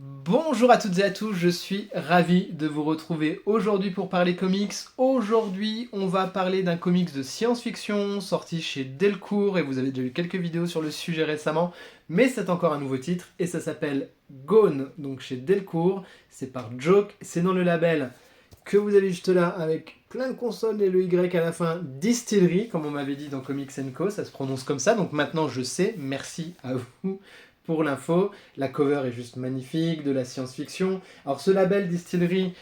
Bonjour à toutes et à tous, je suis ravi de vous retrouver aujourd'hui pour parler comics. Aujourd'hui, on va parler d'un comics de science-fiction sorti chez Delcourt et vous avez déjà vu quelques vidéos sur le sujet récemment, mais c'est encore un nouveau titre et ça s'appelle Gone, donc chez Delcourt. C'est par Joke, c'est dans le label que vous avez juste là avec plein de consonnes et le Y à la fin, Distillery, comme on m'avait dit dans Comics Co, ça se prononce comme ça, donc maintenant je sais, merci à vous pour l'info. La cover est juste magnifique, de la science-fiction. Alors ce label Distillery,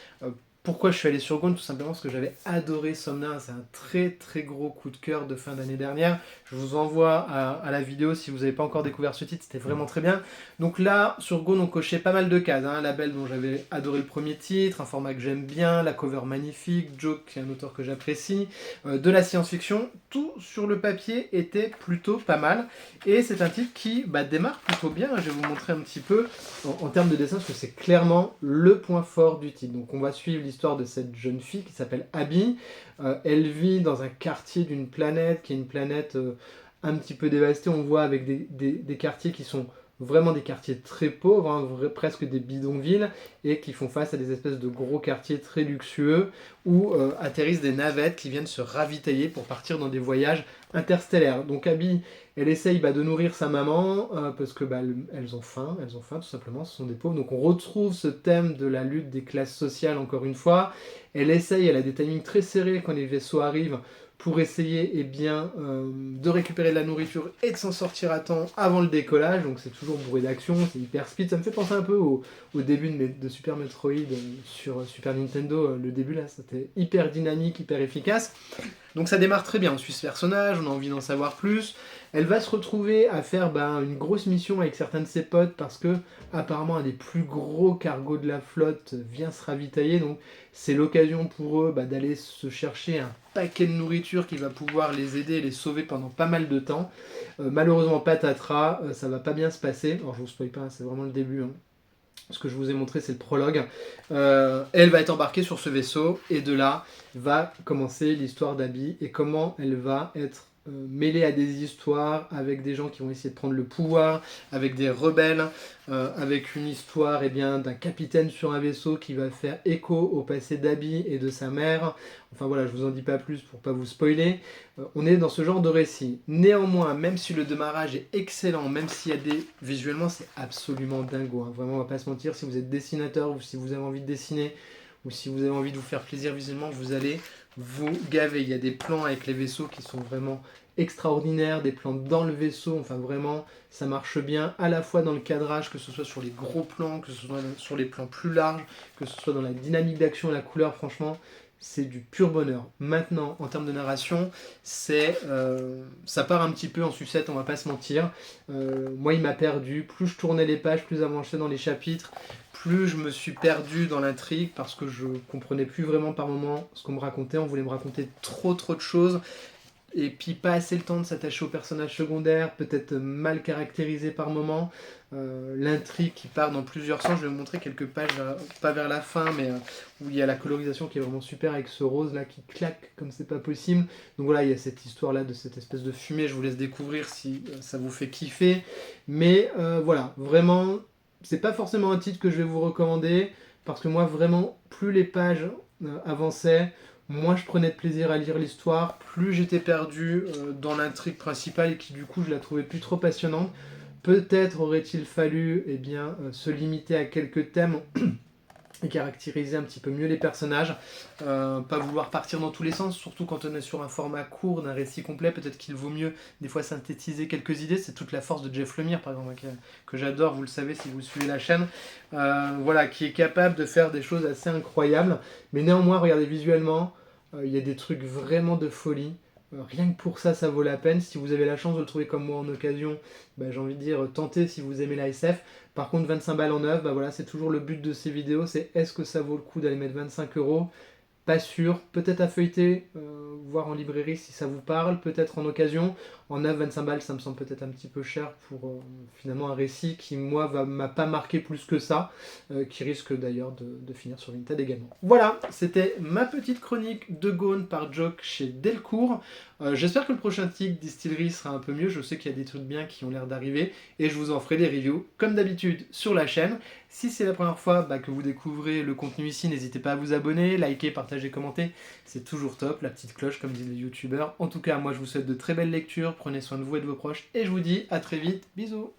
pourquoi je suis allé sur Gone? Tout simplement parce que j'avais adoré Somna, c'est un très très gros coup de cœur de fin d'année dernière. Je vous envoie à la vidéo si vous n'avez pas encore découvert ce titre, c'était vraiment très bien. Donc là, sur Gone, on cochait pas mal de cases. Un label dont j'avais adoré le premier titre, un format que j'aime bien, la cover magnifique, Joke, qui est un auteur que j'apprécie, de la science-fiction. Tout sur le papier était plutôt pas mal. Et c'est un titre qui démarre plutôt bien. Je vais vous montrer un petit peu en termes de dessin, parce que c'est clairement le point fort du titre. Donc on va suivre l'histoire de cette jeune fille qui s'appelle Abby. Elle vit dans un quartier d'une planète qui est une planète un petit peu dévastée. On voit avec des quartiers qui sont vraiment des quartiers très pauvres, hein, presque des bidonvilles, et qui font face à des espèces de gros quartiers très luxueux, où atterrissent des navettes qui viennent se ravitailler pour partir dans des voyages interstellaires. Donc Abby, elle essaye de nourrir sa maman, parce que elles ont faim tout simplement, ce sont des pauvres. Donc on retrouve ce thème de la lutte des classes sociales encore une fois. Elle essaye, elle a des timings très serrés quand les vaisseaux arrivent, pour essayer de récupérer de la nourriture et de s'en sortir à temps avant le décollage. Donc c'est toujours bourré d'action, c'est hyper speed. Ça me fait penser un peu au début de Super Metroid sur Super Nintendo. Le début là, c'était hyper dynamique, hyper efficace. Donc ça démarre très bien, on suit ce personnage, on a envie d'en savoir plus. Elle va se retrouver à faire une grosse mission avec certains de ses potes parce que apparemment un des plus gros cargos de la flotte vient se ravitailler. Donc c'est l'occasion pour eux d'aller se chercher un paquet de nourriture qui va pouvoir les aider et les sauver pendant pas mal de temps. Malheureusement patatras, ça va pas bien se passer. Alors je vous spoil pas, c'est vraiment le début, hein. Ce que je vous ai montré, c'est le prologue. Elle va être embarquée sur ce vaisseau, et de là va commencer l'histoire d'Abby, et comment elle va être mêlée à des histoires avec des gens qui vont essayer de prendre le pouvoir, avec des rebelles, avec une histoire d'un capitaine sur un vaisseau qui va faire écho au passé d'Abby et de sa mère. Enfin voilà, je vous en dis pas plus pour pas vous spoiler. On est dans ce genre de récit. Néanmoins, même si le démarrage est excellent, même s'il y a visuellement, c'est absolument dingo, hein. Vraiment, on va pas se mentir, si vous êtes dessinateur, ou si vous avez envie de dessiner, ou si vous avez envie de vous faire plaisir visuellement, vous allez vous gaver. Il y a des plans avec les vaisseaux qui sont vraiment extraordinaires, des plans dans le vaisseau, enfin vraiment, ça marche bien, à la fois dans le cadrage, que ce soit sur les gros plans, que ce soit sur les plans plus larges, que ce soit dans la dynamique d'action, la couleur, franchement, c'est du pur bonheur. Maintenant, en termes de narration, ça part un petit peu en sucette, on va pas se mentir. Moi, il m'a perdu. Plus je tournais les pages, plus avançais dans les chapitres, plus je me suis perdu dans l'intrigue parce que je comprenais plus vraiment par moment ce qu'on me racontait. On voulait me raconter trop de choses. Et puis pas assez le temps de s'attacher aux personnages secondaires, peut-être mal caractérisés par moment. L'intrigue qui part dans plusieurs sens, je vais vous montrer quelques pages, pas vers la fin, mais où il y a la colorisation qui est vraiment super avec ce rose là qui claque comme c'est pas possible. Donc voilà, il y a cette histoire là de cette espèce de fumée, je vous laisse découvrir si ça vous fait kiffer. Mais voilà, vraiment, c'est pas forcément un titre que je vais vous recommander, parce que moi vraiment, plus les pages avançaient, moins je prenais de plaisir à lire l'histoire, plus j'étais perdu dans l'intrigue principale et qui du coup je la trouvais plus trop passionnante. Peut-être aurait-il fallu se limiter à quelques thèmes et caractériser un petit peu mieux les personnages, pas vouloir partir dans tous les sens, surtout quand on est sur un format court d'un récit complet. Peut-être qu'il vaut mieux des fois synthétiser quelques idées. C'est toute la force de Jeff Lemire par exemple, que j'adore, vous le savez si vous suivez la chaîne, voilà, qui est capable de faire des choses assez incroyables. Mais néanmoins, regardez visuellement, il y a des trucs vraiment de folie. Rien que pour ça, ça vaut la peine. Si vous avez la chance de le trouver comme moi en occasion, j'ai envie de dire, tentez si vous aimez la SF. Par contre, 25 balles en neuf, voilà, c'est toujours le but de ces vidéos, c'est est-ce que ça vaut le coup d'aller mettre 25 euros? Pas sûr, peut-être à feuilleter, voir en librairie si ça vous parle, peut-être en occasion. En 9,25 balles, ça me semble peut-être un petit peu cher pour finalement un récit qui, moi, m'a pas marqué plus que ça, qui risque d'ailleurs de finir sur Vinted également. Voilà, c'était ma petite chronique de Gone par Jock chez Delcourt. J'espère que le prochain titre Distillery sera un peu mieux, je sais qu'il y a des trucs bien qui ont l'air d'arriver, et je vous en ferai des reviews, comme d'habitude, sur la chaîne. Si c'est la première fois que vous découvrez le contenu ici, n'hésitez pas à vous abonner, liker, partager, commenter, c'est toujours top, la petite cloche comme disent les youtubeurs. En tout cas, moi je vous souhaite de très belles lectures, prenez soin de vous et de vos proches, et je vous dis à très vite, bisous.